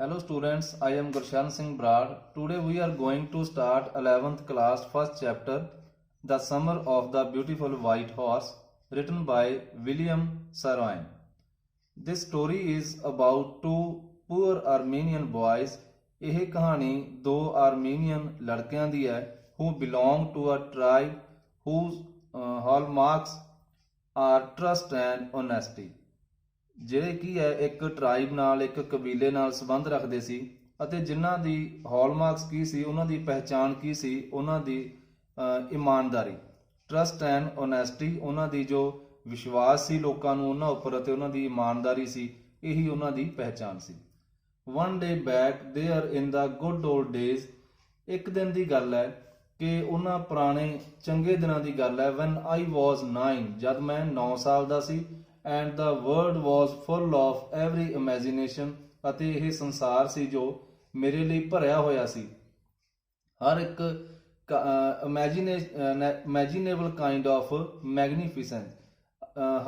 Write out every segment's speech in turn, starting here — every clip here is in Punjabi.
Hello students, I am Gurshan Singh Brad. Today we are going to start 11th class first chapter, The Summer of the Beautiful White Horse, written by William Saroyan. This story is about two poor Armenian boys. ਇਹ ਕਹਾਣੀ ਦੋ ਆਰਮੀਨੀਅਨ ਲੜਕਿਆਂ ਦੀ ਹੈ who belong to a tribe whose hallmarks are trust and honesty. ਜਿਹੜੇ ਕੀ ਹੈ ਇੱਕ ਟਰਾਈਬ ਨਾਲ ਇੱਕ ਕਬੀਲੇ ਨਾਲ ਸੰਬੰਧ ਰੱਖਦੇ ਸੀ ਅਤੇ ਜਿਨ੍ਹਾਂ ਦੀ ਹੌਲਮਾਰਕਸ ਕੀ ਸੀ, ਉਹਨਾਂ ਦੀ ਪਹਿਚਾਣ ਕੀ ਸੀ, ਉਹਨਾਂ ਦੀ ਇਮਾਨਦਾਰੀ, ਟਰਸਟ ਐਂਡ ਓਨੈਸਟੀ, ਉਹਨਾਂ ਦੀ ਜੋ ਵਿਸ਼ਵਾਸ ਸੀ ਲੋਕਾਂ ਨੂੰ ਉਹਨਾਂ ਉੱਪਰ ਅਤੇ ਉਹਨਾਂ ਦੀ ਇਮਾਨਦਾਰੀ ਸੀ, ਇਹੀ ਉਹਨਾਂ ਦੀ ਪਹਿਚਾਣ ਸੀ। One day back there in the good old days, ਇੱਕ ਦਿਨ ਦੀ ਗੱਲ ਹੈ ਕਿ ਉਹਨਾਂ ਪੁਰਾਣੇ ਚੰਗੇ ਦਿਨਾਂ ਦੀ ਗੱਲ ਹੈ। ਵੈਨ ਆਈ ਵਾਜ਼ 9, ਜਦ ਮੈਂ 9 ਸਾਲ ਦਾ ਸੀ। And the world was full of every imagination, ਅਤੇ ਇਹ ਸੰਸਾਰ ਸੀ ਜੋ ਮੇਰੇ ਲਈ ਭਰਿਆ ਹੋਇਆ ਸੀ ਹਰ ਇੱਕ ਇਮੈਜੀਨੇਬਲ ਕਾਈਂਡ ਆਫ ਮੈਗਨੀਫੀਸੈਂਸ,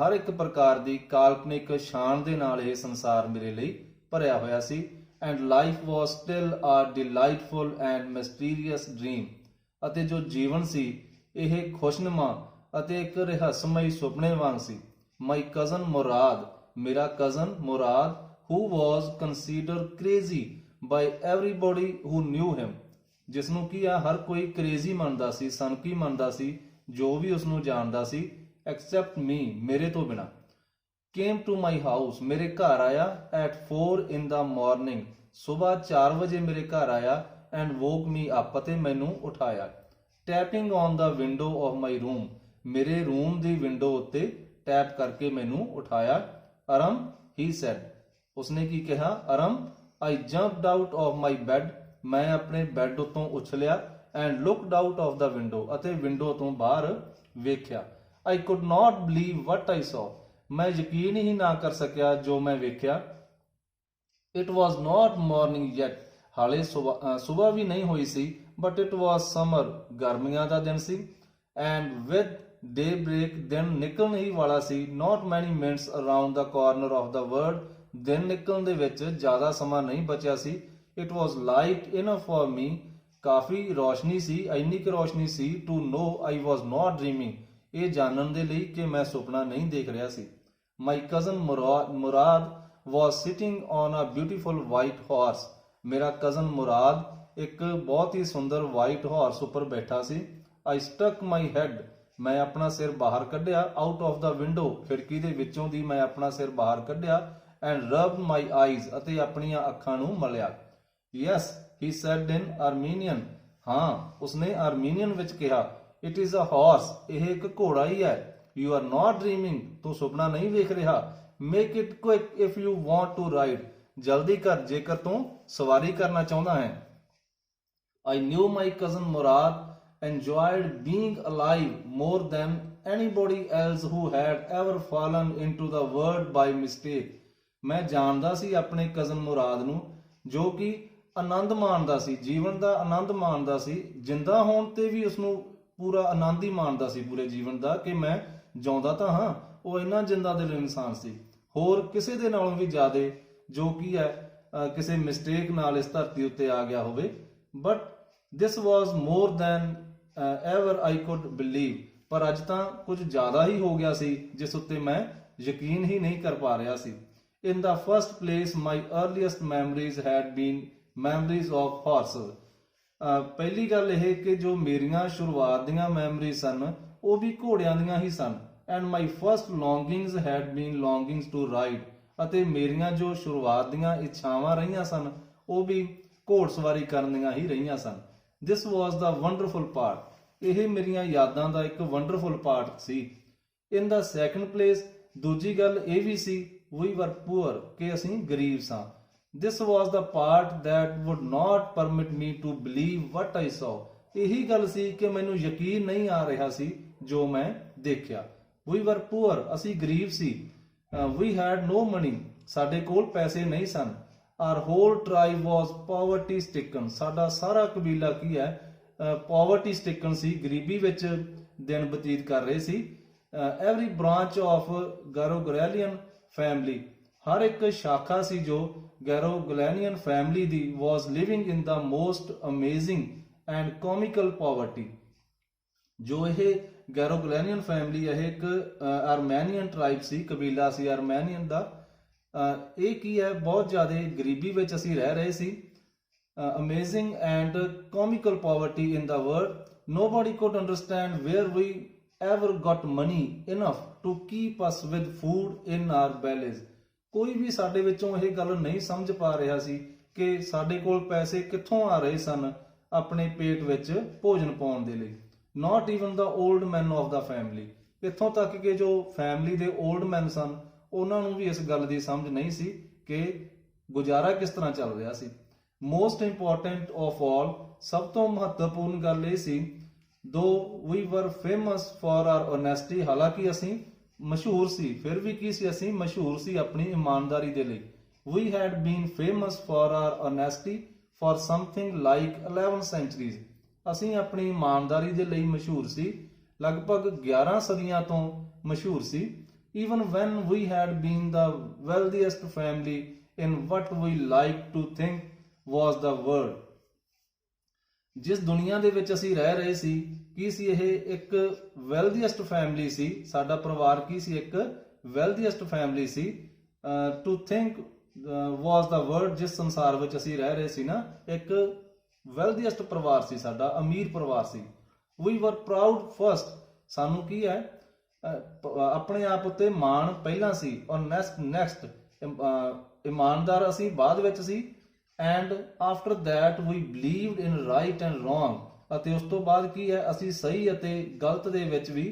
ਹਰ ਇੱਕ ਪ੍ਰਕਾਰ ਦੀ ਕਾਲਪਨਿਕ ਸ਼ਾਨ ਦੇ ਨਾਲ ਇਹ ਸੰਸਾਰ ਮੇਰੇ ਲਈ ਭਰਿਆ ਹੋਇਆ ਸੀ। ਐਂਡ ਲਾਈਫ ਵਾਜ਼ ਸਟਿਲ ਆ ਡਿਲਾਈਟਫੁਲ ਐਂਡ ਮਿਸਟੀਰੀਅਸ ਡ੍ਰੀਮ, ਅਤੇ ਜੋ ਜੀਵਨ ਸੀ ਇਹ ਖੁਸ਼ਨੁਮਾ ਅਤੇ ਇੱਕ ਰਹੱਸਮਈ ਸੁਪਨੇ ਵਾਂਗ ਸੀ। My cousin Murad, ਮੇਰਾ cousin Murad, who was considered crazy by everybody who knew him, ਜਿਸ ਨੂੰ ਕੀ ਆ ਹਰ ਕੋਈ crazy ਮੰਨਦਾ ਸੀ, ਸਨਕੀ ਮੰਨਦਾ ਸੀ, ਜੋ ਵੀ ਉਸ ਨੂੰ ਜਾਣਦਾ ਸੀ, except me, ਮੇਰੇ ਤੋਂ ਬਿਨਾ। came to my house, ਮੇਰੇ ਘਰ ਆਇਆ at 4 in the morning, ਸੁਬਾਹ 4 ਵਜੇ ਮੇਰੇ ਘਰ ਆਇਆ and woke me up, ਅਤੇ ਮੈਨੂੰ ਉਠਾਇਆ। tapping on the window of my room, ਮੇਰੇ ਰੂਮ ਦੀ ਵਿੰਡੋ ਉੱਤੇ ਟੈਪ ਕਰਕੇ ਮੈਨੂੰ ਉਠਾਇਆ। ਅਰਮ, ਹੀ ਸੈਡ, ਉਸਨੇ ਕੀ ਕਿਹਾ? Um, I jumped out of my bed, ਮੈਂ ਆਪਣੇ ਬੈੱਡ ਉੱਤੋਂ ਉਛਲਿਆ। And looked out of the window, ਅਤੇ ਵਿੰਡੋ ਤੋਂ ਬਾਹਰ ਵੇਖਿਆ। ਆਈ ਕੁਡ ਨਾਟ ਬਲੀਵ ਵਟ ਆਈ ਸੌ, ਮੈਂ ਯਕੀਨ ਹੀ ਨਾ ਕਰ ਸਕਿਆ ਜੋ ਮੈਂ ਵੇਖਿਆ। It was not morning yet, ਹਾਲੇ ਸੁਬਾਹ ਵੀ ਨਹੀਂ ਹੋਈ ਸੀ। ਬਟ ਇਟ ਵਾਜ਼ ਸਮਰ, ਗਰਮੀਆਂ ਦਾ ਦਿਨ ਸੀ। ਐਂਡ ਵਿਦ ਡੇ ਬ੍ਰੇਕ, ਦਿਨ ਨਿਕਲਣ ਹੀ ਵਾਲਾ ਸੀ। Not many minutes around the corner of the world, ਦਿਨ ਨਿਕਲਣ ਦੇ ਵਿੱਚ ਜ਼ਿਆਦਾ ਸਮਾਂ ਨਹੀਂ ਬਚਿਆ ਸੀ। It was light enough for me, ਕਾਫੀ ਰੋਸ਼ਨੀ ਸੀ, ਇੰਨੀ ਕੁ ਰੋਸ਼ਨੀ ਸੀ ਟੂ ਨੋ ਆਈ ਵਾਜ਼ ਨਾਟ ਡ੍ਰੀਮਿੰਗ, ਇਹ ਜਾਣਨ ਦੇ ਲਈ ਕਿ ਮੈਂ ਸੁਪਨਾ ਨਹੀਂ ਦੇਖ ਰਿਹਾ ਸੀ। My cousin Murad was sitting on a beautiful white horse, ਮੇਰਾ ਕਜ਼ਨ ਮੁਰਾਦ ਇੱਕ ਬਹੁਤ ਹੀ ਸੁੰਦਰ ਵਾਈਟ ਹਾਰਸ ਉੱਪਰ ਬੈਠਾ ਸੀ। ਆਈ ਸਟਕ ਮਾਈ ਹੈਡ, ਮੈਂ ਆਪਣਾ ਸਿਰ ਬਾਹਰ ਕੱਢਿਆ। ਆਊਟ ਆਫ ਦਾ ਵਿੰਡੋ, ਖਿੜਕੀ ਦੇ ਵਿੱਚੋਂ ਦੀ ਮੈਂ ਆਪਣਾ ਸਿਰ ਬਾਹਰ ਕੱਢਿਆ। ਐਂਡ ਰਬਡ ਮਾਈ ਆਈਜ਼, ਅਤੇ ਆਪਣੀਆਂ ਅੱਖਾਂ ਨੂੰ ਮਲਿਆ। ਯੈਸ, ਹੀ ਸੈਡ ਇਨ ਆਰਮੀਨੀਅਨ, ਹਾਂ, ਉਸਨੇ ਆਰਮੀਨੀਅਨ ਵਿੱਚ ਕਿਹਾ। ਇਟ ਇਜ਼ ਅ ਹਾਰਸ, ਇਹ ਇੱਕ ਘੋੜਾ ਹੀ ਹੈ। ਯੂ ਆਰ ਨਾਟ ਡ੍ਰੀਮਿੰਗ, ਤੂੰ ਸੁਪਨਾ ਨਹੀਂ ਵੇਖ ਰਿਹਾ। Make it quick if you want to ride, ਜਲਦੀ ਕਰ ਜੇਕਰ ਤੂੰ ਸਵਾਰੀ ਕਰਨਾ ਚਾਹੁੰਦਾ ਹੈ। I knew my cousin Murad enjoyed being alive more than anybody else who had ever fallen into the world by mistake. ਮੈਂ ਜਾਣਦਾ ਸੀ ਆਪਣੇ ਕਜ਼ਨ ਮੁਰਾਦ ਨੂੰ, ਜੋ ਕਿ ਆਨੰਦ ਮਾਣਦਾ ਸੀ, ਜੀਵਨ ਦਾ ਆਨੰਦ ਮਾਣਦਾ ਸੀ। ਜਿੰਦਾ ਹੋਣ ਤੇ ਵੀ ਉਸਨੂੰ ਪੂਰਾ ਆਨੰਦ ਹੀ ਮਾਣਦਾ ਸੀ ਪੂਰੇ ਜੀਵਨ ਦਾ, ਕਿ ਮੈਂ ਜਿਉਂਦਾ ਤਾਂ ਹਾਂ। ਉਹ ਇੰਨਾ ਜਿੰਦਾ ਦਿਲ ਇਨਸਾਨ ਸੀ, ਹੋਰ ਕਿਸੇ ਦੇ ਨਾਲੋਂ ਵੀ ਜ਼ਿਆਦਾ, ਜੋ ਕੀ ਹੈ ਕਿਸੇ ਮਿਸਟੇਕ ਨਾਲ ਇਸ ਧਰਤੀ ਉੱਤੇ ਆ ਗਿਆ ਹੋਵੇ। But this was more than ever I could believe, ਪਰ ਅੱਜ ਤਾਂ ਕੁਝ ਜ਼ਿਆਦਾ ਹੀ ਹੋ ਗਿਆ ਸੀ ਜਿਸ ਉੱਤੇ ਮੈਂ ਯਕੀਨ ਹੀ ਨਹੀਂ ਕਰ ਪਾ ਰਿਹਾ ਸੀ। In the first place, my earliest memories had been memories of horses. ਪਹਿਲੀ ਗੱਲ ਇਹ ਕਿ ਜੋ ਮੇਰੀਆਂ ਸ਼ੁਰੂਆਤ ਦੀਆਂ ਮੈਮਰੀਜ਼ ਸਨ ਉਹ ਵੀ ਘੋੜਿਆਂ ਦੀਆਂ ਹੀ ਸਨ। And my first longings had been longings to ride, ਅਤੇ ਮੇਰੀਆਂ ਜੋ ਸ਼ੁਰੂਆਤ ਦੀਆਂ ਇੱਛਾਵਾਂ ਰਹੀਆਂ ਸਨ ਉਹ ਵੀ ਘੋੜਸਵਾਰੀ ਕਰਨ ਦੀਆਂ ਹੀ ਰਹੀਆਂ ਸਨ। This was the wonderful part, ਇਹ ਮੇਰੀਆਂ ਯਾਦਾਂ ਦਾ ਇੱਕ wonderful part C. In the second place, ਦੂਜੀ ਗੱਲ ਇਹ ਵੀ ਸੀ we were poor, ਕਿ ਅਸੀਂ ਗਰੀਬ ਸਾਂ। This was the part that would not permit me to believe what I saw, ਇਹੀ ਗੱਲ ਸੀ ਕਿ ਮੈਨੂੰ ਯਕੀਨ ਨਹੀਂ ਆ ਰਿਹਾ ਸੀ ਜੋ ਮੈਂ ਦੇਖਿਆ। We were poor, ਅਸੀਂ ਗਰੀਬ ਸੀ। We had no money, ਸਾਡੇ ਕੋਲ ਪੈਸੇ ਨਹੀਂ ਸਨ। Our whole tribe was poverty stricken, ਸਾਡਾ ਸਾਰਾ ਕਬੀਲਾ ਕੀ ਹੈ poverty stricken ਸੀ, ਗਰੀਬੀ ਵਿੱਚ ਦਿਨ ਬਤੀਤ ਕਰ ਰਹੇ ਸੀ। Every branch of Garogoralian family, ਹਰ ਇੱਕ ਸ਼ਾਖਾ ਸੀ ਜੋ ਗੈਰੋਗਲੈਨੀਅਨ family the was living in the most amazing and comical poverty। ਜੋ ਇਹ ਗੈਰੋਗਲੈਨੀਅਨ ਫੈਮਿਲੀ ਇਹ ਇੱਕ ਆਰਮੇਨੀਅਨ ਟ੍ਰਾਈਬ ਸੀ, ਕਬੀਲਾ ਸੀ ਆਰਮੇਨੀਅਨ ਦਾ। ਇਹ ਕੀ ਹੈ, ਬਹੁਤ ਜ਼ਿਆਦਾ ਗਰੀਬੀ ਵਿੱਚ ਅਸੀਂ ਰਹਿ ਰਹੇ ਸੀ। amazing and comical poverty in the world, nobody could understand where we ever got money enough to keep us with food in our bellies। ਕੋਈ ਵੀ ਸਾਡੇ ਵਿੱਚੋਂ ਇਹ ਗੱਲ ਨਹੀਂ ਸਮਝ ਪਾ ਰਿਹਾ ਸੀ ਕਿ ਸਾਡੇ ਕੋਲ ਪੈਸੇ ਕਿੱਥੋਂ ਆ ਰਹੇ ਸਨ ਆਪਣੇ ਪੇਟ ਵਿੱਚ ਭੋਜਨ ਪਾਉਣ ਦੇ ਲਈ। not even the old men of the family, ਇੱਥੋਂ ਤੱਕ ਕਿ ਜੋ ਫੈਮਿਲੀ ਦੇ old men ਸਨ ਉਹਨਾਂ ਨੂੰ ਵੀ ਇਸ ਗੱਲ ਦੀ ਸਮਝ ਨਹੀਂ ਸੀ ਕਿ ਗੁਜ਼ਾਰਾ ਕਿਸ ਤਰ੍ਹਾਂ ਚੱਲ ਰਿਹਾ ਸੀ। most important of all, ਸਭ ਤੋਂ ਮਹੱਤਵਪੂਰਨ ਗੱਲ ਇਹ ਸੀ, though we were famous for our honesty, ਹਾਲਾਂਕਿ ਅਸੀਂ ਮਸ਼ਹੂਰ ਸੀ, ਫਿਰ ਵੀ ਕੀ ਸੀ, ਅਸੀਂ ਮਸ਼ਹੂਰ ਸੀ ਆਪਣੀ ਇਮਾਨਦਾਰੀ ਦੇ ਲਈ। we had been famous for our honesty for something like 11 centuries, ਅਸੀਂ ਆਪਣੀ ਇਮਾਨਦਾਰੀ ਦੇ ਲਈ ਮਸ਼ਹੂਰ ਸੀ, ਲਗਭਗ 11 ਸਦੀਆਂ ਤੋਂ ਮਸ਼ਹੂਰ ਸੀ। even when we had been the wealthiest family in what we like to think was the world, ਜਿਸ ਦੁਨੀਆ ਦੇ ਵਿੱਚ ਅਸੀਂ ਰਹਿ ਰਹੇ ਸੀ, ਕੀ ਸੀ, ਇਹ ਇੱਕ ਵੈਲਦੀਐਸਟ ਫੈਮਿਲੀ ਸੀ। ਸਾਡਾ ਪਰਿਵਾਰ ਕੀ ਸੀ, ਇੱਕ ਵੈਲਦੀਐਸਟ ਫੈਮਿਲੀ ਸੀ। To think was the world, ਜਿਸ ਸੰਸਾਰ ਵਿੱਚ ਅਸੀਂ ਰਹਿ ਰਹੇ ਸੀ ਨਾ, ਇੱਕ ਵੈਲਦੀਐਸਟ ਪਰਿਵਾਰ ਸੀ ਸਾਡਾ, ਅਮੀਰ ਪਰਿਵਾਰ ਸੀ। ਵੀ ਵਰ ਪ੍ਰਾਊਡ ਫਸਟ, ਸਾਨੂੰ ਕੀ ਹੈ, ਆਪਣੇ ਆਪ ਉੱਤੇ ਮਾਣ ਪਹਿਲਾਂ ਸੀ, ਔਰ ਨੈਕਸਟ ਇਮਾਨਦਾਰ ਅਸੀਂ ਬਾਅਦ ਵਿੱਚ ਸੀ। And after that we believed in right and wrong, ਅਤੇ ਉਸ ਤੋਂ ਬਾਅਦ ਕੀ ਹੈ, ਅਸੀਂ ਸਹੀ ਅਤੇ ਗਲਤ ਦੇ ਵਿੱਚ ਵੀ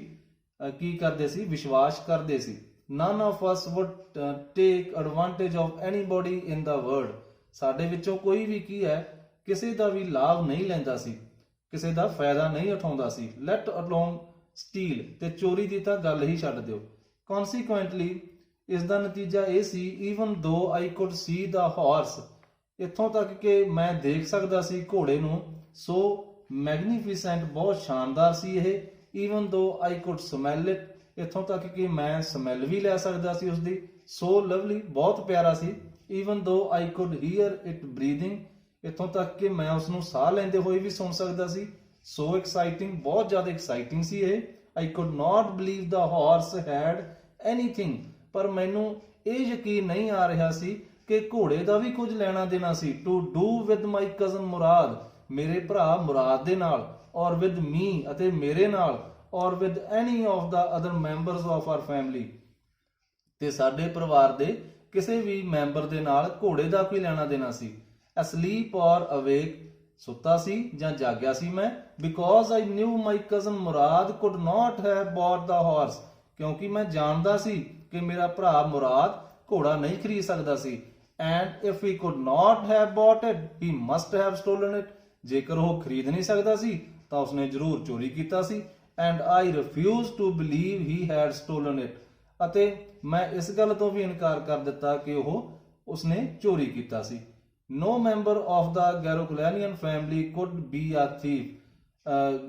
ਕੀ ਕਰਦੇ ਸੀ, ਵਿਸ਼ਵਾਸ ਕਰਦੇ ਸੀ। none of us would take advantage of anybody in the world, ਸਾਡੇ ਵਿੱਚੋਂ ਕੋਈ ਵੀ ਕੀ ਹੈ, ਕਿਸੇ ਦਾ ਵੀ ਲਾਭ ਨਹੀਂ ਲੈਂਦਾ ਸੀ, ਕਿਸੇ ਦਾ ਫਾਇਦਾ ਨਹੀਂ ਉਠਾਉਂਦਾ ਸੀ। let alone steal, ਤੇ ਚੋਰੀ ਦੀ ਤਾਂ ਗੱਲ ਹੀ ਛੱਡ ਦਿਓ। consequently, ਇਸ ਦਾ ਨਤੀਜਾ ਇਹ ਸੀ, even though I could see the horse, ਇੱਥੋਂ ਤੱਕ ਕਿ ਮੈਂ ਦੇਖ ਸਕਦਾ ਸੀ ਘੋੜੇ ਨੂੰ, so magnificent, ਬਹੁਤ ਸ਼ਾਨਦਾਰ ਸੀ ਇਹ। even though I could smell it, ਇੱਥੋਂ ਤੱਕ ਕਿ ਮੈਂ ਸਮੈਲ ਵੀ ਲੈ ਸਕਦਾ ਸੀ ਉਸਦੀ। so lovely, ਬਹੁਤ ਪਿਆਰਾ ਸੀ। even though I could hear it breathing, ਇੱਥੋਂ ਤੱਕ ਕਿ ਮੈਂ ਉਸਨੂੰ ਸਾਹ ਲੈਂਦੇ ਹੋਏ ਵੀ ਸੁਣ ਸਕਦਾ ਸੀ। so exciting, ਬਹੁਤ ਜ਼ਿਆਦਾ exciting ਸੀ ਇਹ। I could not believe the horse had anything, ਪਰ ਮੈਨੂੰ ਇਹ ਯਕੀਨ ਨਹੀਂ ਆ ਰਿਹਾ ਸੀ ਕਿ ਘੋੜੇ ਦਾ ਵੀ ਕੁਝ ਲੈਣਾ ਦੇਣਾ ਸੀ। to do with my cousin ਮੁਰਾਦ, ਮੇਰੇ ਭਰਾ ਮੁਰਾਦ ਦੇ ਨਾਲ, ਔਰ with me, ਅਤੇ ਮੇਰੇ ਨਾਲ, ਔਰ with any of the other members of our family, ਤੇ ਸਾਡੇ ਪਰਿਵਾਰ ਦੇ ਕਿਸੇ ਵੀ ਮੈਂਬਰ ਦੇ ਨਾਲ ਘੋੜੇ ਦਾ ਕੋਈ ਲੈਣਾ ਦੇਣਾ ਸੀ। asleep or awake, ਸੁੱਤਾ ਸੀ ਜਾਂ ਜਾਗਿਆ ਸੀ ਮੈਂ। because I knew my cousin Murad could not have bought the horse, ਕਿਉਂਕਿ ਮੈਂ ਜਾਣਦਾ ਸੀ ਕਿ ਮੇਰਾ ਭਰਾ ਮੁਰਾਦ ਘੋੜਾ ਨਹੀਂ ਖਰੀਦ ਸਕਦਾ ਸੀ। and if he could not have bought it, he must have stolen it, ਜੇਕਰ ਉਹ ਖਰੀਦ ਨਹੀਂ ਸਕਦਾ ਸੀ ਤਾਂ ਉਸਨੇ ਜ਼ਰੂਰ ਚੋਰੀ ਕੀਤਾ ਸੀ। and I refused to believe he had stolen it, ਅਤੇ ਮੈਂ ਇਸ ਗੱਲ ਤੋਂ ਵੀ ਇਨਕਾਰ ਕਰ ਦਿੱਤਾ ਕਿ ਉਸਨੇ ਚੋਰੀ ਕੀਤਾ ਸੀ। no member of the Garogulanian family could be a thief,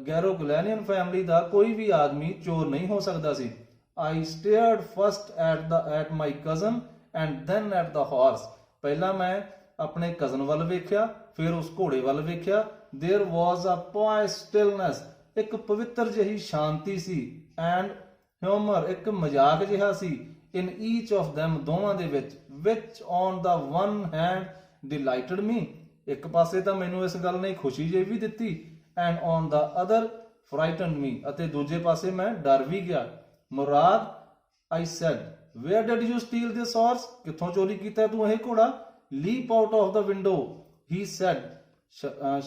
Garoghlanian family ਦਾ ਕੋਈ ਵੀ ਆਦਮੀ ਚੋਰ ਨਹੀਂ ਹੋ ਸਕਦਾ ਸੀ। I stared first at my cousin and then at the horse, ਪਹਿਲਾਂ ਮੈਂ ਆਪਣੇ ਕਜ਼ਨ ਵੱਲ ਵੇਖਿਆ, ਫਿਰ ਉਸ ਘੋੜੇ ਵੱਲ ਵੇਖਿਆ। there was a pious stillness, ਇੱਕ ਪਵਿੱਤਰ ਜਿਹੀ ਸ਼ਾਂਤੀ ਸੀ। and humor, ਇੱਕ ਮਜ਼ਾਕ ਜਿਹਾ ਸੀ। in each of them, ਦੋਵਾਂ ਦੇ ਵਿੱਚ। which on the one hand delighted me, ਇੱਕ ਪਾਸੇ ਤਾਂ ਮੈਨੂੰ ਇਸ ਗੱਲ ਨੇ ਖੁਸ਼ੀ ਜਿਹੀ ਵੀ ਦਿੱਤੀ, and on the other frightened me, ਅਤੇ ਦੂਜੇ ਪਾਸੇ ਮੈਂ ਡਰ ਵੀ ਗਿਆ। ਮੁਰਾਦ, I said, where did you steal this horse, ਕਿੱਥੋਂ ਚੋਰੀ ਕੀਤਾ ਤੂੰ ਇਹ ਘੋੜਾ? leap out of the window, he said,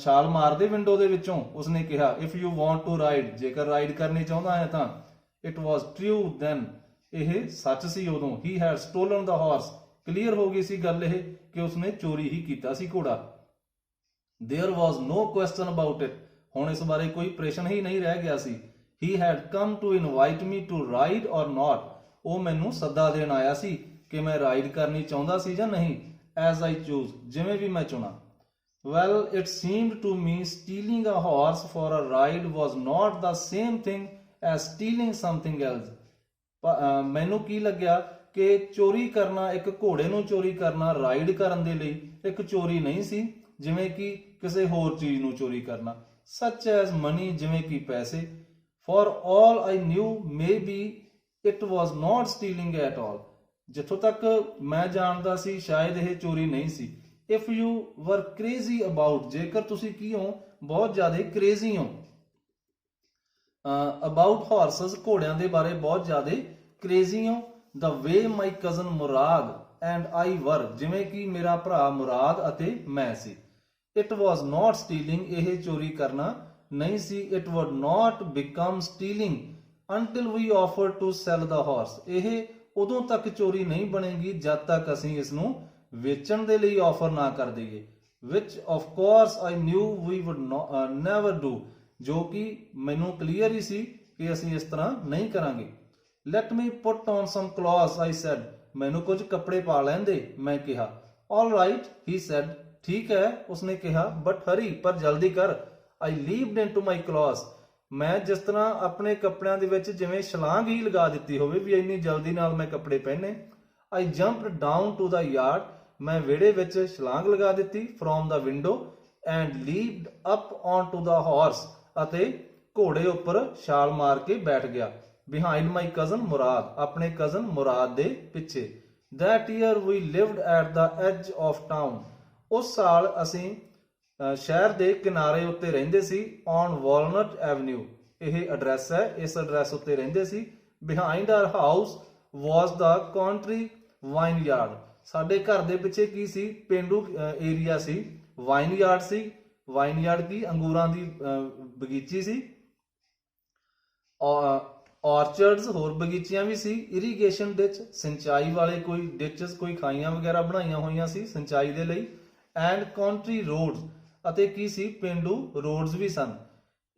ਛਾਲ ਮਾਰ ਦੇ ਵਿੰਡੋ ਦੇ ਵਿੱਚੋਂ, ਉਸਨੇ ਕਿਹਾ। if you want to ride, ਜੇਕਰ ਰਾਈਡ ਕਰਨੀ ਚਾਹੁੰਦਾ ਹੈ ਤਾਂ। it was true then, ਇਹ ਸੱਚ ਸੀ ਉਦੋਂ। he had stolen the horse, clear ਹੋ ਗਈ ਸੀ ਗੱਲ ਇਹ ਕਿ ਉਸਨੇ ਚੋਰੀ ਹੀ ਕੀਤਾ ਸੀ ਘੋੜਾ। there was no question about it, ਹੁਣ ਇਸ ਬਾਰੇ ਕੋਈ ਪ੍ਰਸ਼ਨ ਹੀ ਨਹੀਂ ਰਹਿ ਗਿਆ ਸੀ। he had come to invite me to ride or not, ਉਹ ਮੈਨੂੰ ਸੱਦਾ ਦੇਣ ਆਇਆ ਸੀ ਕਿ ਮੈਂ ਰਾਈਡ ਕਰਨੀ ਚਾਹੁੰਦਾ ਸੀ ਜਾਂ ਨਹੀਂ। as I choose, ਜਿਵੇਂ ਵੀ ਮੈਂ ਚੁਣਾ। well, it seemed to me stealing a horse for a ride was not the same thing as stealing something else, ਮੈਨੂੰ ਕੀ ਲੱਗਿਆ ਕਿ ਚੋਰੀ ਕਰਨਾ, ਇੱਕ ਘੋੜੇ ਨੂੰ ਚੋਰੀ ਕਰਨਾ ਰਾਈਡ ਕਰਨ ਦੇ ਲਈ ਇੱਕ ਚੋਰੀ ਨਹੀਂ ਸੀ, ਜਿਵੇਂ ਕਿ ਕਿਸੇ ਹੋਰ ਚੀਜ਼ ਨੂੰ ਚੋਰੀ ਕਰਨਾ। ਸੱਚ ਐਜ਼ ਮਨੀ, ਜਿਵੇਂ ਕਿ ਪੈਸੇ। For all I knew maybe it was not stealing at all, ਜਿੱਥੋਂ ਤੱਕ ਮੈਂ ਜਾਣਦਾ ਸੀ ਸ਼ਾਇਦ ਇਹ ਚੋਰੀ ਨਹੀਂ ਸੀ। if you were crazy about, ਜੇਕਰ ਤੁਸੀਂ ਕੀ ਹੋ, ਬਹੁਤ ਜ਼ਿਆਦਾ ਕ੍ਰੇਜ਼ੀ ਹੋ। about horses, ਘੋੜਿਆਂ ਦੇ ਬਾਰੇ ਬਹੁਤ ਜ਼ਿਆਦਾ ਕ੍ਰੇਜ਼ੀ ਹੋ। the way my cousin Murad and I were, ਜਿਵੇਂ ਕਿ ਮੇਰਾ ਭਰਾ ਮੁਰਾਦ ਅਤੇ ਮੈਂ ਸੀ। it was not stealing, ਇਹ ਚੋਰੀ ਕਰਨਾ ਨਹੀਂ ਸੀ। it would not become stealing until we offered to sell the horse, ਇਹ ਉਦੋਂ ਤੱਕ ਚੋਰੀ ਨਹੀਂ ਬਣੇਗੀ ਜਦ ਤੱਕ ਅਸੀਂ ਇਸ ਨੂੰ ਵੇਚਣ ਦੇ ਲਈ ਆਫਰ ਨਾ ਕਰ ਦਈਏ। which of course I knew we would never do, ਜੋ ਕਿ ਮੈਨੂੰ ਕਲੀਅਰ ਹੀ ਸੀ ਕਿ ਅਸੀਂ ਇਸ ਤਰ੍ਹਾਂ ਨਹੀਂ ਕਰਾਂਗੇ। let me put on some clothes, I said, ਮੈਨੂੰ ਕੁਝ ਕੱਪੜੇ ਪਾ ਲੈਣ ਦੇ, ਮੈਂ ਕਿਹਾ। all right, he said, ਠੀਕ ਹੈ, ਉਸਨੇ ਕਿਹਾ, but hurry, ਪਰ ਜਲਦੀ ਕਰ। I leaped into my clothes, ਮੈਂ ਜਿਸ ਤਰ੍ਹਾਂ ਆਪਣੇ ਕੱਪੜਿਆਂ ਦੇ ਵਿੱਚ ਜਿਵੇਂ ਛਲਾਂਗ ਹੀ ਲਗਾ ਦਿੱਤੀ ਹੋਵੇ ਵੀ ਇੰਨੀ ਜਲਦੀ ਨਾਲ ਮੈਂ ਕੱਪੜੇ ਪਹਿਨੇ। I jumped down to the yard, ਮੈਂ ਵਿਹੜੇ ਵਿੱਚ ਛਲਾਂਗ ਲਗਾ ਦਿੱਤੀ from the window and leaped up onto the horse, ਅਤੇ ਘੋੜੇ ਉੱਪਰ ਛਾਲ ਮਾਰ ਕੇ ਬੈਠ ਗਿਆ। behind my cousin ਮੁਰਾਦ, ਆਪਣੇ ਕਜ਼ਨ ਮੁਰਾਦ ਦੇ ਪਿੱਛੇ। that year we lived at the edge of town, ਉਸ ਸਾਲ ਅਸੀਂ ਸ਼ਹਿਰ ਦੇ ਕਿਨਾਰੇ ਉੱਤੇ ਰਹਿੰਦੇ ਸੀ। on Walnut Avenue, ਇਹ ਐਡਰੈਸ ਹੈ, ਇਸ ਐਡਰੈਸ ਉੱਤੇ ਰਹਿੰਦੇ ਸੀ। behind our house was the country vineyard, ਸਾਡੇ ਘਰ ਦੇ ਪਿੱਛੇ ਕੀ ਸੀ, ਪੇਂਡੂ ਏਰੀਆ ਸੀ। ਵਾਈਨਯਾਰਡ ਸੀ, ਵਾਈਨਯਾਰਡ ਕੀ ਅੰਗੂਰਾਂ ਦੀ ਬਗੀਚੀ ਸੀ। ਆਰਚਰਡਸ, ਹੋਰ ਬਗੀਚੀਆਂ ਵੀ ਸੀ। ਇਰੀਗੇਸ਼ਨ ਡਿਚ, ਸਿੰਚਾਈ ਵਾਲੇ ਕੋਈ ਡਿਚਸ, ਕੋਈ ਖਾਈਆਂ ਵਗੈਰਾ ਬਣਾਈਆਂ ਹੋਈਆਂ ਸੀ ਸਿੰਚਾਈ ਦੇ ਲਈ। ਐਂਡ ਕੰਟਰੀ ਰੋਡਸ, ਅਤੇ ਕੀ ਸੀ, ਪੇਂਡੂ ਰੋਡਸ ਵੀ ਸਨ।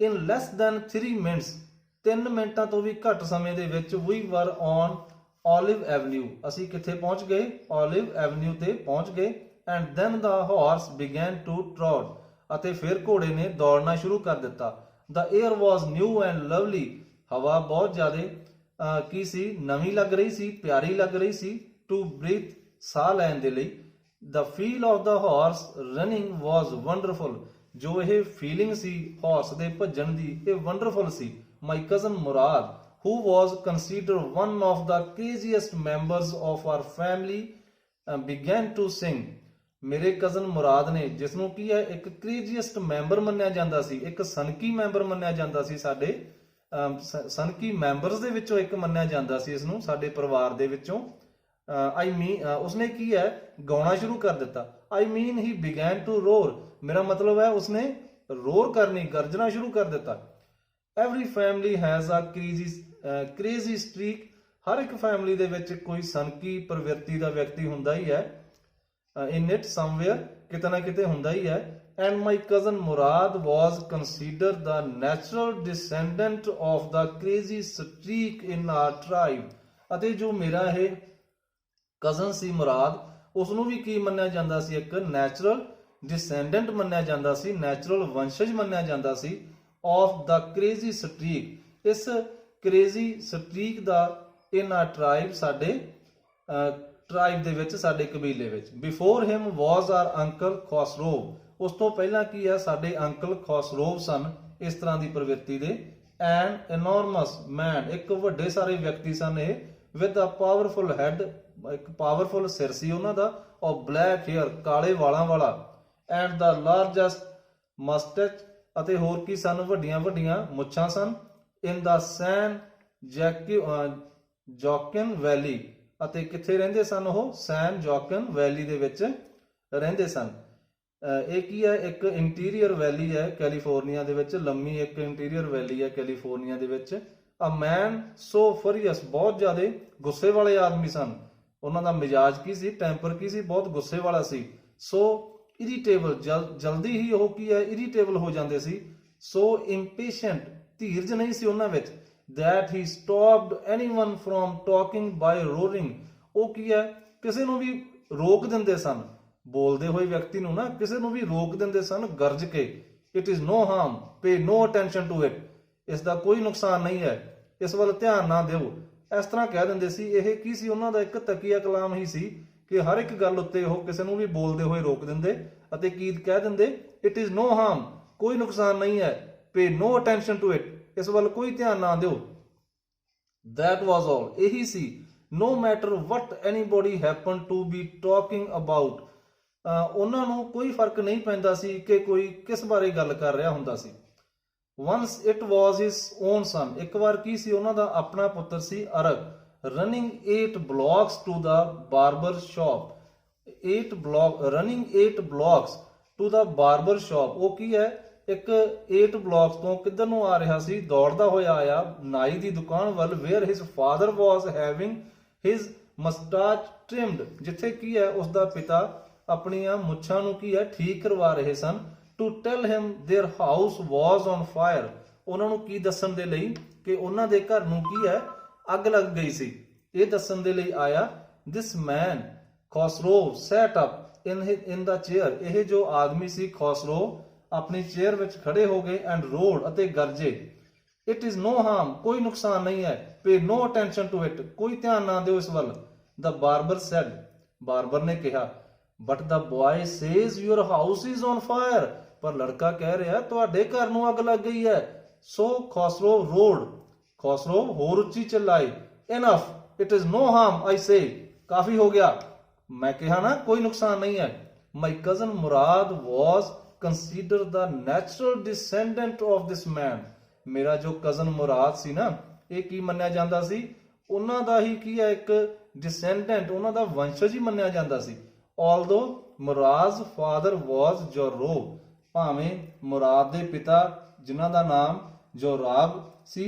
ਇਨ ਲੈਸ ਦੈਨ 3 minutes, 3 ਮਿੰਟਾਂ ਤੋਂ ਵੀ ਘੱਟ ਸਮੇਂ ਦੇ ਵਿੱਚ we were on Olive Avenue, ਅਸੀਂ ਕਿੱਥੇ ਪਹੁੰਚ ਗਏ, Olive Avenue ਤੇ ਪਹੁੰਚ ਗਏ। and then the horse began to trot, ਅਤੇ ਫਿਰ ਘੋੜੇ ਨੇ ਦੌੜਨਾ ਸ਼ੁਰੂ ਕਰ ਦਿੱਤਾ। the air was new and lovely, ਹਵਾ ਬਹੁਤ ਜ਼ਿਆਦਾ ਕੀ ਸੀ, ਨਵੀਂ ਲੱਗ ਰਹੀ ਸੀ, ਪਿਆਰੀ ਲੱਗ ਰਹੀ ਸੀ। to breathe, ਸਾਹ ਲੈਣ ਦੇ ਲਈ। the feel of the horse running was wonderful, ਜੋ ਇਹ ਫੀਲਿੰਗ ਸੀ ਹਾਰਸ ਦੇ ਭੱਜਣ ਦੀ, ਇਹ wonderful C. my cousin Murad, who was considered one of the craziest members of our family, began to sing, ਮੇਰੇ ਕਜ਼ਨ ਮੁਰਾਦ ਨੇ, ਜਿਸ ਨੂੰ ਕੀ ਹੈ, ਇੱਕ ਕ੍ਰੇਜ਼ੀਐਸਟ ਮੈਂਬਰ ਮੰਨਿਆ ਜਾਂਦਾ ਸੀ, ਇੱਕ ਸਨਕੀ ਮੈਂਬਰ ਮੰਨਿਆ ਜਾਂਦਾ ਸੀ, ਸਾਡੇ ਸਨਕੀ ਮੈਂਬਰਸ ਦੇ ਵਿੱਚੋਂ ਇੱਕ ਮੰਨਿਆ ਜਾਂਦਾ ਸੀ ਇਸ ਨੂੰ, ਸਾਡੇ ਪਰਿਵਾਰ ਦੇ ਵਿੱਚੋਂ। ਉਸਨੇ ਕੀ ਹੈ, ਗਾਉਣਾ ਸ਼ੁਰੂ ਕਰ ਦਿੱਤਾ। I mean he began to roar, ਮੇਰਾ ਮਤਲਬ ਹੈ ਉਸਨੇ ਰੋਰ ਕਰਨੀ, ਗਰਜਣਾ ਸ਼ੁਰੂ ਕਰ ਦਿੱਤਾ। every family has a crazy streak, ਹਰ ਇੱਕ ਫੈਮਿਲੀ ਦੇ ਵਿੱਚ ਕੋਈ ਸਨਕੀ ਪ੍ਰਵਿਰਤੀ ਦਾ ਵਿਅਕਤੀ ਹੁੰਦਾ ਹੀ ਹੈ। in it somewhere, ਕਿਤੇ ਨਾ ਕਿਤੇ ਹੁੰਦਾ ਹੀ ਹੈ। and my cousin Murad was considered the natural descendant of the crazy streak in our tribe, ਅਤੇ ਜੋ ਮੇਰਾ ਇਹ ਕਜ਼ਨ ਸੀ ਮੁਰਾਦ, ਉਸ ਨੂੰ ਵੀ ਕੀ ਮੰਨਿਆ ਜਾਂਦਾ ਸੀ, ਇੱਕ ਨੈਚੁਰਲ ਡਿਸੈਂਡੈਂਟ ਮੰਨਿਆ ਜਾਂਦਾ ਸੀ, ਨੈਚੁਰਲ ਵੰਸ਼ਜ ਮੰਨਿਆ ਜਾਂਦਾ ਸੀ of the crazy streak, ਇਸ crazy streak the in our tribe, ਸਾਡੇ ਟ੍ਰਾਈਬ ਦੇ ਵਿੱਚ, ਸਾਡੇ ਕਬੀਲੇ ਵਿੱਚ। before him was our uncle Khosrow, ਉਸ ਤੋਂ ਪਹਿਲਾਂ ਕੀ ਹੈ, ਸਾਡੇ ਅੰਕਲ ਖੋਸਰੋਵ ਸਨ ਇਸ ਤਰ੍ਹਾਂ ਦੀ ਪ੍ਰਵਿਰਤੀ ਦੇ। an enormous man, ਇੱਕ ਵੱਡੇ ਸਾਰੇ ਵਿਅਕਤੀ ਸਨ ਇਹ। with a powerful head, ਇੱਕ ਪਾਵਰਫੁਲ ਸਿਰ ਸੀ ਉਹਨਾਂ ਦਾ। of black hair, ਕਾਲੇ ਵਾਲਾਂ ਵਾਲਾ। and the largest mustache, ਅਤੇ ਹੋਰ ਕੀ ਸਨ, ਵੱਡੀਆਂ ਵੱਡੀਆਂ ਮੁੱਛਾਂ ਸਨ। in the San Joaquin Valley, ਅਤੇ ਕਿੱਥੇ ਰਹਿੰਦੇ ਸਨ ਉਹ, ਸੈਨ ਜੋਕਨ ਵੈਲੀ ਦੇ ਵਿੱਚ ਰਹਿੰਦੇ ਸਨ। ਇਹ ਕੀ ਹੈ, ਇੱਕ ਇੰਟੀਰੀਅਰ ਵੈਲੀ ਹੈ ਕੈਲੀਫੋਰਨੀਆ ਦੇ ਵਿੱਚ, ਲੰਮੀ ਇੱਕ ਇੰਟੀਰੀਅਰ ਵੈਲੀ ਹੈ ਕੈਲੀਫੋਰਨੀਆ ਦੇ ਵਿੱਚ। ਅ ਮੈਨ ਸੋ ਫਰੀਅਸ, ਬਹੁਤ ਜ਼ਿਆਦਾ ਗੁੱਸੇ ਵਾਲੇ ਆਦਮੀ ਸਨ। ਉਹਨਾਂ ਦਾ ਮਿਜਾਜ ਕੀ ਸੀ, ਟੈਂਪਰ ਕੀ ਸੀ, ਬਹੁਤ ਗੁੱਸੇ ਵਾਲਾ ਸੀ। ਸੋ ਇਰੀਟੇਬਲ, ਜਲਦੀ ਹੀ ਉਹ ਕੀ ਹੈ, ਇਰੀਟੇਬਲ ਹੋ ਜਾਂਦੇ ਸੀ। ਸੋ ਇੰਪੇਸ਼ੈਂਟ, ਧੀਰਜ ਨਹੀਂ ਸੀ ਉਹਨਾਂ ਵਿੱਚ। that he stopped anyone from talking by roaring, ਉਹ ਕੀ ਹੈ, ਕਿਸੇ ਨੂੰ ਵੀ ਰੋਕ ਦਿੰਦੇ ਸਨ, ਬੋਲਦੇ ਹੋਏ ਵਿਅਕਤੀ ਨੂੰ ਨਾ ਕਿਸੇ ਨੂੰ ਵੀ ਰੋਕ ਦਿੰਦੇ ਸਨ ਗਰਜ ਕੇ। it is no harm, pay no attention to it, ਇਸ ਦਾ ਕੋਈ ਨੁਕਸਾਨ ਨਹੀਂ ਹੈ, ਇਸ ਵੱਲ ਧਿਆਨ ਨਾ ਦਿਓ। ਇਸ ਤਰ੍ਹਾਂ ਕਹਿ ਦਿੰਦੇ ਸੀ। ਇਹ ਕੀ ਸੀ, ਉਹਨਾਂ ਦਾ ਇੱਕ ਤਕੀਆ ਕਲਾਮ ਹੀ ਸੀ ਕਿ ਹਰ ਇੱਕ ਗੱਲ ਉੱਤੇ ਉਹ ਕਿਸੇ ਨੂੰ ਵੀ ਬੋਲਦੇ ਹੋਏ ਰੋਕ ਦਿੰਦੇ ਅਤੇ ਕੀ ਕਹਿ ਦਿੰਦੇ, ਇਟ ਇਜ਼ ਨੋ ਹਾਰਮ, ਕੋਈ ਨੁਕਸਾਨ ਨਹੀਂ ਹੈ, ਪੇ ਨੋ ਅਟੈਂਸ਼ਨ ਟੂ ਇਟ, ਇਸ ਵੱਲ ਕੋਈ ਧਿਆਨ ਨਾ ਦਿਓ। That was all, ਇਹੀ ਸੀ। No matter what anybody happened to be talking about, ਉਹਨਾਂ ਨੂੰ ਕੋਈ ਫਰਕ ਨਹੀਂ ਪੈਂਦਾ ਸੀ ਕਿ ਕੋਈ ਕਿਸ ਬਾਰੇ ਗੱਲ ਕਰ ਰਿਹਾ ਹੁੰਦਾ ਸੀ। Once it was his own son, ਇੱਕ ਵਾਰ ਕੀ ਸੀ, ਉਹਨਾਂ ਦਾ ਆਪਣਾ ਪੁੱਤਰ ਸੀ ਅਰਗ, running 8 blocks to the barber shop, 8 blocks to the barber shop, ਉਹ ਕੀ ਹੈ, ਇੱਕ 8 ਬਲਾਕਸ ਤੋਂ ਕਿੱਧਰ ਨੂੰ ਆ ਰਿਹਾ ਸੀ, ਦੌੜਦਾ ਹੋਇਆ ਆਇਆ ਨਾਈ ਦੀ ਦੁਕਾਨ ਵੱਲ, where his father was having his mustache trimmed, ਜਿੱਥੇ ਕੀ ਹੈ ਉਸਦਾ ਪਿਤਾ ਆਪਣੀਆਂ ਮੁੱਛਾਂ ਨੂੰ ਕੀ ਹੈ ਠੀਕ ਕਰਵਾ ਰਹੇ ਸਨ। to tell him their house was on fire, ਉਹਨਾਂ ਨੂੰ ਕੀ ਦੱਸਣ ਦੇ ਲਈ ਕਿ ਉਹਨਾਂ ਦੇ ਘਰ ਨੂੰ ਕੀ ਹੈ ਅੱਗ ਲੱਗ ਗਈ ਸੀ, ਇਹ ਦੱਸਣ ਦੇ ਲਈ ਆਇਆ। this man Khosrow sat up in the chair, ਇਹ ਜੋ ਆਦਮੀ ਸੀ ਖੋਸਰੋ ਆਪਣੀ ਚੇਅਰ ਵਿੱਚ ਖੜੇ ਹੋ ਗਏ, ਐਂਡ ਰੋਡ ਅਤੇ ਗਰਜੇ, ਇਟ ਇਜ਼ ਨੋ ਹਾਰਮ, ਕੋਈ ਨੁਕਸਾਨ ਨਹੀਂ ਹੈ, ਪੇ ਨੋ ਅਟੈਂਸ਼ਨ ਟੂ ਇਟ, ਕੋਈ ਧਿਆਨ ਨਾ ਦਿਓ ਇਸ ਵੱਲ। ਦ ਬਾਰਬਰ ਸੈਡ, ਬਾਰਬਰ ਨੇ ਕਿਹਾ, but the boy says your house is on fire, ਪਰ ਲੜਕਾ ਕਹਿ ਰਿਹਾ ਤੁਹਾਡੇ ਘਰ ਨੂੰ ਅੱਗ ਲੱਗ ਗਈ ਹੈ। ਸੋ ਖੋਸਰੋ ਰੋਡ, ਖੋਸਰੋ ਹੋਰ ਉੱਚੀ ਚਿল্ਲਾਏ, enough, it is no harm I say, ਕਾਫੀ ਹੋ ਗਿਆ, ਮੈਂ ਕਿਹਾ ਨਾ ਕੋਈ ਨੁਕਸਾਨ ਨਹੀਂ ਹੈ। My cousin Murad was consider the natural descendant of this man, ਮੇਰਾ ਜੋ ਕਜ਼ਨ ਮੁਰਾਦ ਸੀ ਨਾ, ਇਹ ਕੀ ਮੰਨਿਆ ਜਾਂਦਾ ਸੀ, ਉਹਨਾਂ ਦਾ ਹੀ ਕੀ ਹੈ ਇੱਕ descendant, ਉਹਨਾਂ ਦਾ ਵੰਸ਼ਜ ਹੀ ਮੰਨਿਆ ਜਾਂਦਾ ਸੀ। although ਮੁਰਾਦ's father was ਜੋਰੋਬ, ਭਾਵੇਂ ਮੁਰਾਦ ਦੇ ਪਿਤਾ ਜਿਨ੍ਹਾਂ ਦਾ ਨਾਮ ਜੋਰਾਬ ਸੀ,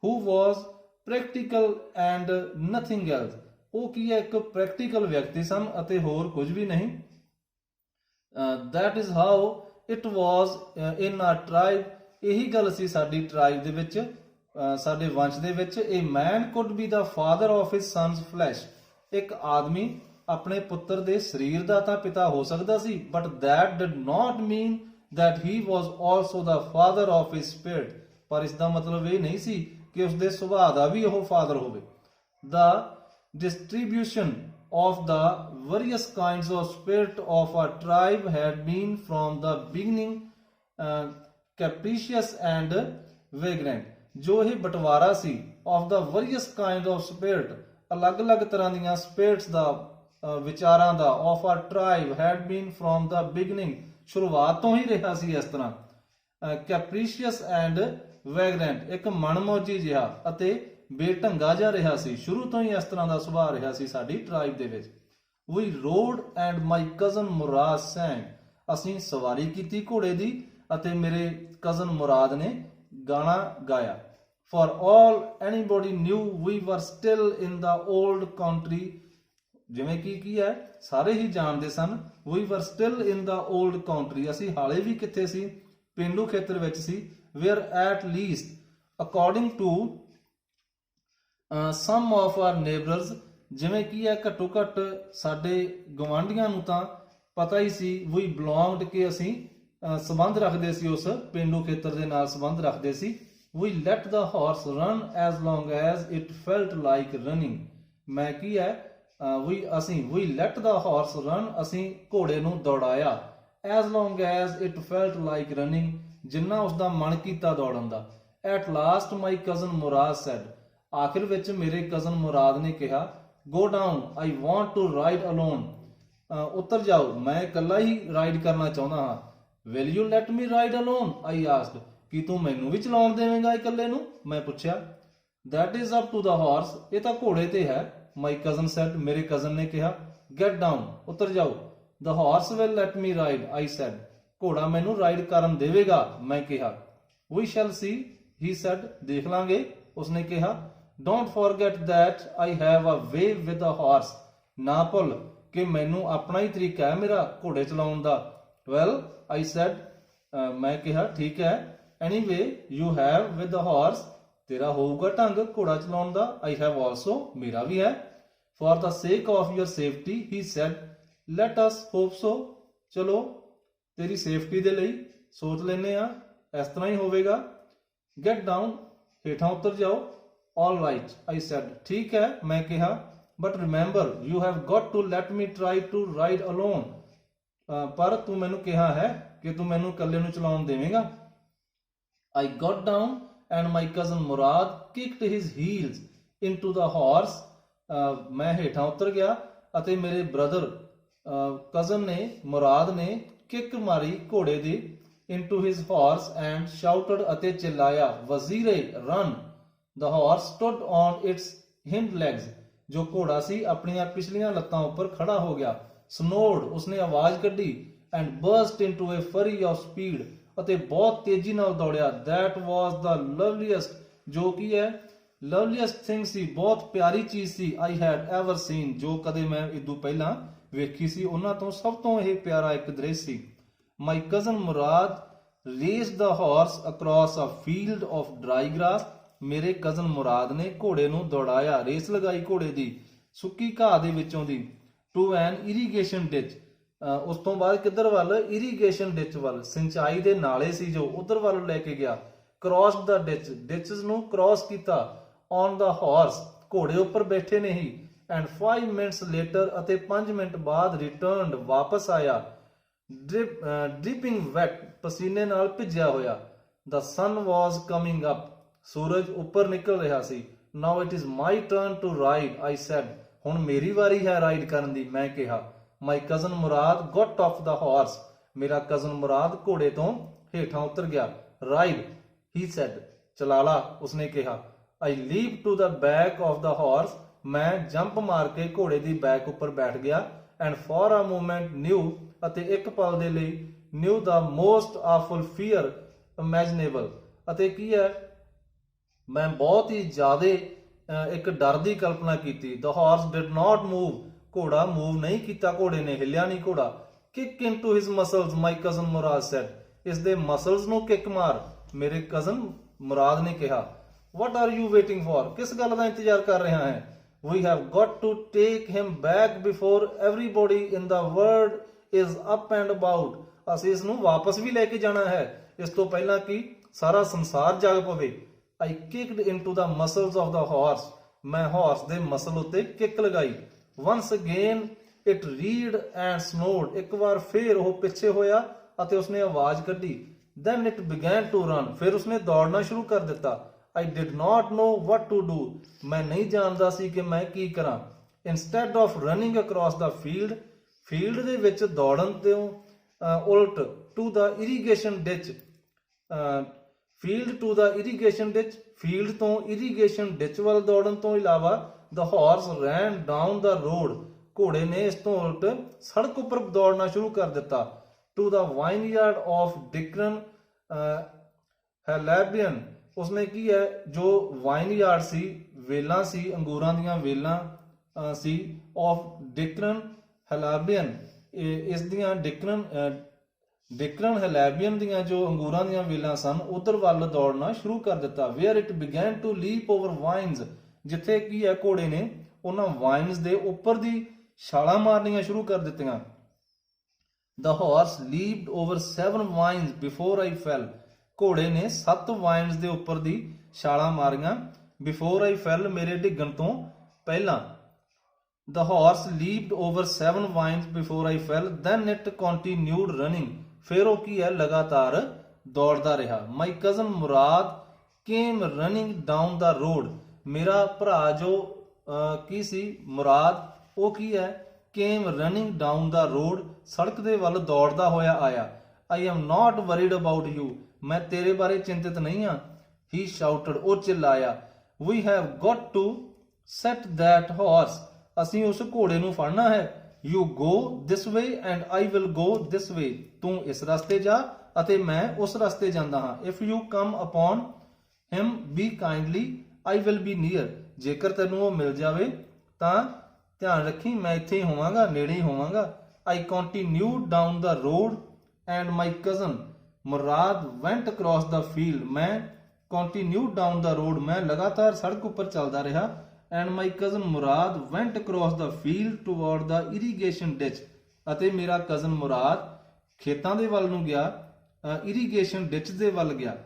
who was practical and nothing else, ਉਹ ਕੀ ਹੈ ਇੱਕ ਪ੍ਰੈਕਟੀਕਲ ਵਿਅਕਤੀ ਸਨ ਅਤੇ ਹੋਰ ਕੁਝ ਵੀ ਨਹੀਂ। that is how it was in our tribe, ਇਹੀ ਗੱਲ ਸੀ ਸਾਡੀ ਟ੍ਰਾਈਬ ਦੇ ਵਿੱਚ, ਸਾਡੇ ਵੰਸ਼ ਦੇ ਵਿੱਚ। a man could be the father of his son's flesh, ਇੱਕ ਆਦਮੀ ਆਪਣੇ ਪੁੱਤਰ ਦੇ ਸਰੀਰ ਦਾ ਤਾਂ ਪਿਤਾ ਹੋ ਸਕਦਾ ਸੀ, but that did not mean that he was also the father of his spirit, ਪਰ ਇਸ ਦਾ ਮਤਲਬ ਇਹ ਨਹੀਂ ਸੀ ਕਿ ਉਸਦੇ ਸੁਭਾਅ ਦਾ ਵੀ ਉਹ ਫਾਦਰ ਹੋਵੇ। the distribution of the various kinds of spirit of our tribe had been from the beginning capricious and vagrant, ਜੋ ਇਹ ਬਟਵਾਰਾ ਸੀ of the various kind of spirit, ਅਲੱਗ-ਅਲੱਗ ਤਰ੍ਹਾਂ ਦੀਆਂ spirits ਦਾ, ਵਿਚਾਰਾਂ ਦਾ, of our tribe had been from the beginning, ਸ਼ੁਰੂਆਤ ਤੋਂ ਹੀ ਰਿਹਾ ਸੀ ਇਸ ਤਰ੍ਹਾਂ। capricious and vagrant, ਇੱਕ ਮਨਮੌਜੀ ਜਿਹਾ ਅਤੇ ਬੇਢੰਗਾ ਜਿਹਾ ਰਿਹਾ ਸੀ, ਸ਼ੁਰੂ ਤੋਂ ਹੀ ਇਸ ਤਰ੍ਹਾਂ ਦਾ ਸੁਭਾਅ ਰਿਹਾ ਸੀ ਸਾਡੀ ਟ੍ਰਾਈਬ ਦੇ ਵਿੱਚ। we rode and my cousin Murad sang, ਅਸੀਂ ਸਵਾਰੀ ਕੀਤੀ ਘੋੜੇ ਦੀ ਅਤੇ ਮੇਰੇ ਕਜ਼ਨ ਮੁਰਾਦ ਨੇ ਗਾਣਾ ਗਾਇਆ। for all anybody knew we were still in the old country, ਜਿਵੇਂ ਕਿ ਕੀ ਹੈ ਸਾਰੇ ਹੀ ਜਾਣਦੇ ਸਨ, we were still in the old country, ਅਸੀਂ ਹਾਲੇ ਵੀ ਕਿੱਥੇ ਸੀ, ਪੇਂਡੂ ਖੇਤਰ ਵਿੱਚ ਸੀ। where at least according to some of our neighbors, ਜਿਵੇਂ ਕੀ ਹੈ ਘੱਟੋ ਘੱਟ ਸਾਡੇ ਗਵਾਂਢੀਆਂ ਨੂੰ ਤਾਂ ਪਤਾ ਹੀ ਸੀ, we belonged, ਕਿ ਅਸੀਂ ਸੰਬੰਧ ਰੱਖਦੇ ਸੀ, ਉਸ ਪੇਂਡੂ ਖੇਤਰ ਦੇ ਨਾਲ ਸੰਬੰਧ ਰੱਖਦੇ ਸੀ। we let the horse run as long as it felt like running, ਮੈਂ ਕੀ ਹੈ we let the horse run, ਅਸੀਂ ਘੋੜੇ ਨੂੰ ਦੌੜਾਇਆ, as long as it felt like running, ਜਿੰਨਾ ਉਸਦਾ ਮਨ ਕੀਤਾ ਦੌੜਨ ਦਾ। at last my cousin Murad said, ਆਖਿਰ ਵਿੱਚ ਮੇਰੇ ਕਜ਼ਨ ਮੁਰਾਦ ਨੇ ਕਿਹਾ, go down, I want to ride alone, ਉੱਤਰ ਜਾਓ, ਮੈਂ ਇਕੱਲਾ ਹੀ ਰਾਈਡ ਕਰਨਾ ਚਾਹੁੰਦਾ ਹਾਂ। will you let me ride alone, I asked, ਕੀ ਤੂੰ ਮੈਨੂੰ ਵੀ ਚਲਾਉਣ ਦੇਵੇਂਗਾ ਇਕੱਲੇ ਨੂੰ, ਮੈਂ ਪੁੱਛਿਆ। that is up to the horse, ਇਹ ਤਾਂ ਘੋੜੇ ਤੇ ਹੈ, my cousin said, ਮੇਰੇ ਕਜ਼ਨ ਨੇ ਕਿਹਾ। get down, ਉੱਤਰ ਜਾਓ। the horse will let me ride, I said, ਘੋੜਾ ਮੈਨੂੰ ਰਾਈਡ ਕਰਨ ਦੇਵੇਗਾ, ਮੈਂ ਕਿਹਾ। we shall see, he said, ਦੇਖ ਲਾਂਗੇ, ਉਸਨੇ ਕਿਹਾ। don't forget that I have a way with the horse, ਨਾ ਭੁੱਲ ਕਿ ਮੈਨੂੰ ਆਪਣਾ ਹੀ ਤਰੀਕਾ ਹੈ ਮੇਰਾ ਘੋੜੇ ਚਲਾਉਣ ਦਾ। well, I said, ਮੈਂ ਕਿਹਾ ਠੀਕ ਹੈ। anyway, you have with the horse, ਤੇਰਾ ਹੋਊਗਾ ਢੰਗ ਘੋੜਾ ਚਲਾਉਣ ਦਾ। I have also, ਮੇਰਾ ਵੀ ਹੈ। for the sake of your safety, he said, let us hope so, ਚਲੋ ਤੇਰੀ ਸੇਫਟੀ ਦੇ ਲਈ ਸੋਚ ਲੈਨੇ ਆ ਇਸ ਤਰ੍ਹਾਂ ਹੀ ਹੋਵੇਗਾ। get down, ਹੇਠਾਂ ਉਤਰ ਜਾਓ। all right, I said. ठीक है, मैं कहा. But remember, you have got to let me try to ride alone. पर तू मैनू कहा है कि तू मैनू कल्ले नू चलाउण देवेगा. I got down and my cousin Murad kicked his heels into the horse. मैं हेठां उतर गया ਅਤੇ ਮੇਰੇ ਬ੍ਰਦਰ ਕਜ਼ਨ ਨੇ ਮੁਰਾਦ ਨੇ ਕਿੱਕ ਮਾਰੀ ਘੋੜੇ ਦੀ into his horse and shouted ਅਤੇ ਚਿल्लाया ਵਜ਼ੀਰੇ run. The horse stood on its hind legs. ਜੋ ਘੋੜਾ ਸੀ ਆਪਣੀਆਂ ਪਿਛਲੀਆਂ ਲੱਤਾਂ ਉੱਪਰ ਖੜਾ ਹੋ ਗਿਆ. Snored, ਉਸਨੇ ਆਵਾਜ਼ ਕੱਢੀ and burst into a flurry of speed. ਅਤੇ ਬਹੁਤ ਤੇਜ਼ੀ ਨਾਲ ਦੌੜਿਆ. That was the loveliest, ਜੋ ਕੀ ਹੈ loveliest thing ਸੀ, ਬਹੁਤ ਪਿਆਰੀ ਚੀਜ਼ ਸੀ. I had ever seen, ਜੋ ਕਦੇ ਮੈਂ ਇਦੋਂ ਪਹਿਲਾਂ ਵੇਖੀ ਸੀ. ਉਹਨਾਂ ਤੋਂ ਸਭ ਤੋਂ ਇਹ ਪਿਆਰਾ ਇੱਕ ਦ੍ਰਿਸ਼ ਸੀ. My cousin Murad raced the horse across a field of dry grass. ਮੇਰੇ ਕਜ਼ਨ ਮੁਰਾਦ ਨੇ ਘੋੜੇ ਨੂੰ ਦੌੜਾਇਆ, ਰੇਸ ਲਗਾਈ ਘੋੜੇ ਦੀ ਸੁੱਕੀ ਘਾਹ ਦੇ ਵਿੱਚੋਂ ਦੀ to an irrigation ditch. ਉਸ ਤੋਂ ਬਾਅਦ ਕਿੱਧਰ ਵੱਲ? ਇਰੀਗੇਸ਼ਨ ਡਿਚ ਵੱਲ, ਸਿੰਚਾਈ ਦੇ ਨਾਲੇ ਸੀ ਜੋ ਉਧਰ ਵੱਲ ਲੈ ਕੇ ਗਿਆ. Crossed the ditch, ditches ਨੂੰ ਕ੍ਰਾਸ ਕੀਤਾ. On the horse, ਘੋੜੇ ਉੱਪਰ ਬੈਠੇ ਨੇ ਹੀ. And 5 minutes later, ਅਤੇ 5 ਮਿੰਟ ਬਾਅਦ returned, ਵਾਪਸ ਆਇਆ. Dripping wet, ਪਸੀਨੇ ਨਾਲ ਭਿੱਜਿਆ ਹੋਇਆ. The sun was coming up, ਸੂਰਜ ਉੱਪਰ ਨਿਕਲ ਰਿਹਾ ਸੀ. Now it is my turn to ride, I said. ਹੁਣ ਮੇਰੀ ਵਾਰੀ ਹੈ ਰਾਈਡ ਕਰਨ ਦੀ, ਮੈਂ ਕਿਹਾ. My cousin Murad got off the horse. ਮੇਰਾ ਕਜ਼ਨ ਮੁਰਾਦ ਘੋੜੇ ਤੋਂ ਹੇਠਾਂ ਉਤਰ ਗਿਆ. Ride, he said. ਚਲਾ ਲਾ, ਉਸਨੇ ਕਿਹਾ. I leaped to the back of the horse. ਮੈਂ ਜੰਪ ਮਾਰ ਕੇ ਘੋੜੇ ਦੀ ਬੈਕ ਉੱਪਰ ਬੈਠ ਗਿਆ. And for a moment knew, ਅਤੇ ਇੱਕ ਪਲ ਦੇ ਲਈ knew the most awful fear imaginable. ਅਤੇ ਕੀ ਹੈ, ਮੈਂ ਬਹੁਤ ਹੀ ਜ਼ਿਆਦਾ ਇੱਕ ਡਰ ਦੀ ਕਲਪਨਾ ਕੀਤੀ. The horse did not move. ਘੋੜਾ ਮੂਵ ਨਹੀਂ ਕੀਤਾ, ਘੋੜੇ ਨੇ ਹਿੱਲਿਆ ਨਹੀਂ ਘੋੜਾ. Kick into his muscles, my cousin Murad said. ਇਸ ਦੇ ਮਸਲਸ ਨੂੰ ਕਿੱਕ ਮਾਰ, ਮੇਰੇ ਕਜ਼ਨ ਮੁਰਾਦ ਨੇ ਕਿਹਾ. What are you waiting for? ਕਿਸ ਗੱਲ ਦਾ ਇੰਤਜ਼ਾਰ ਕਰ ਰਿਹਾ ਹੈ? We have got to take him back before everybody in the world is up and about. ਅਸੀਂ ਇਸ ਨੂੰ ਵਾਪਸ ਵੀ ਲੈ ਕੇ ਜਾਣਾ ਹੈ, ਇਸ ਤੋਂ ਪਹਿਲਾਂ ਕਿ ਸਾਰਾ ਸੰਸਾਰ ਜਾਗ ਪਵੇ. I kicked into the muscles of the horse. ਮੈਂ ਹਾਰਸ ਦੇ ਮਸਲ ਉੱਤੇ ਕਿੱਕ ਲਗਾਈ. Once again it reared and snored. ਇੱਕ ਵਾਰ ਫੇਰ ਉਹ ਪਿੱਛੇ ਹੋਇਆ ਅਤੇ ਉਸਨੇ ਆਵਾਜ਼ ਕੱਢੀ. Then it began to run. ਫਿਰ ਉਸਨੇ ਦੌੜਨਾ ਸ਼ੁਰੂ ਕਰ ਦਿੱਤਾ. I did not know what to do. ਮੈਂ ਨਹੀਂ ਜਾਣਦਾ ਸੀ ਕਿ ਮੈਂ ਕੀ ਕਰਾਂ. Instead of running across the field, field ਦੇ ਵਿੱਚ ਦੌੜਨ ਤੋਂ ਉਲਟ to the irrigation ditch. Field to the irrigation ditch, field ਤੋਂ irrigation ditch ਵੱਲ ਦੌੜਨ ਤੋਂ ਇਲਾਵਾ the horse ran down the road. ਘੋੜੇ ਨੇ ਇਸ ਤੋਂ ਉਲਟ ਸੜਕ ਉੱਪਰ ਦੌੜਨਾ ਸ਼ੁਰੂ ਕਰ ਦਿੱਤਾ. To the vineyard of Dickon Halabian. ਉਸਨੇ ਕੀ ਹੈ, ਜੋ ਵਾਈਨਯਾਰਡ ਸੀ, ਵੇਲਾਂ ਸੀ, ਅੰਗੂਰਾਂ ਦੀਆਂ ਵੇਲਾਂ ਸੀ, ਆਫ ਡਿਕਰਨ ਹਲਾਬੀਅਨ. ਇਸ ਦੀਆਂ ਡਿਕਰਨ ਹਲਾਬੀਅਨ ਦੀਆਂ ਜੋ ਅੰਗੂਰਾਂ ਦੀਆਂ ਵੇਲਾਂ ਸਨ, ਉਧਰ ਵੱਲ ਦੌੜਨਾ ਸ਼ੁਰੂ ਕਰ ਦਿੱਤਾ. Where it begin to leap over vines. ਜਿੱਥੇ ਕੀ ਹੈ, ਘੋੜੇ ਨੇ ਉਹਨਾਂ ਵਾਈਨਸ ਦੇ ਉੱਪਰ ਦੀ ਛਾਲਾਂ ਮਾਰਨੀਆਂ ਸ਼ੁਰੂ ਕਰ ਦਿੱਤੀਆਂ. The horse leaped over 7 vines before I fell. ਘੋੜੇ ਨੇ 7 ਵਾਈਨਸ ਦੇ ਉੱਪਰ ਦੀ ਛਾਲਾਂ ਮਾਰੀਆਂ. Before I fell, ਮੇਰੇ ਡਿੱਗਣ ਤੋਂ ਪਹਿਲਾਂ. The horse leaped over 7 vines before I fell. Then it continued running. ਫਿਰ ਉਹ ਕੀ ਹੈ, ਲਗਾਤਾਰ ਦੌੜਦਾ ਰਿਹਾ. My cousin Murad came running down the road. ਮੇਰਾ ਭਰਾ ਜੋ ਕੀ ਸੀ ਮੁਰਾਦ, ਉਹ ਕੀ ਹੈ, came running down the road. ਸੜਕ ਦੇ ਵੱਲ ਦੌੜਦਾ ਹੋਇਆ ਆਇਆ. I am not worried about you. ਮੈਂ ਤੇਰੇ ਬਾਰੇ ਚਿੰਤਿਤ ਨਹੀਂ ਹਾਂ. He shouted. ਉਹ ਚਿल्लाया. We have got to set that horse. ਅਸੀਂ ਉਸ ਘੋੜੇ ਨੂੰ ਫੜਨਾ ਹੈ. You go this way and I will go this way. ਤੂੰ ਇਸ ਰਸਤੇ ਜਾ ਅਤੇ ਮੈਂ ਉਸ ਰਸਤੇ ਜਾਂਦਾ ਹਾਂ. If you come upon him, be kindly. I will be near. ਜੇਕਰ ਤੈਨੂੰ ਉਹ ਮਿਲ ਜਾਵੇ ਤਾਂ ਧਿਆਨ ਰੱਖੀ, ਮੈਂ ਇੱਥੇ ਹੀ ਹੋਵਾਂਗਾ, ਨੇੜੇ ਹੀ ਹੋਵਾਂਗਾ. I continued down the road and my cousin Murad went across the field. ਮੈਂ continued down the road, ਮੈਂ ਲਗਾਤਾਰ ਸੜਕ ਉੱਪਰ ਚੱਲਦਾ ਰਿਹਾ. And my cousin Murad went across the field toward the irrigation ditch. ਅਤੇ ਮੇਰਾ ਕਜ਼ਨ ਮੁਰਾਦ ਖੇਤਾਂ ਦੇ ਵੱਲ ਨੂੰ ਗਿਆ, irrigation ditch ਦੇ ਵੱਲ ਗਿਆ.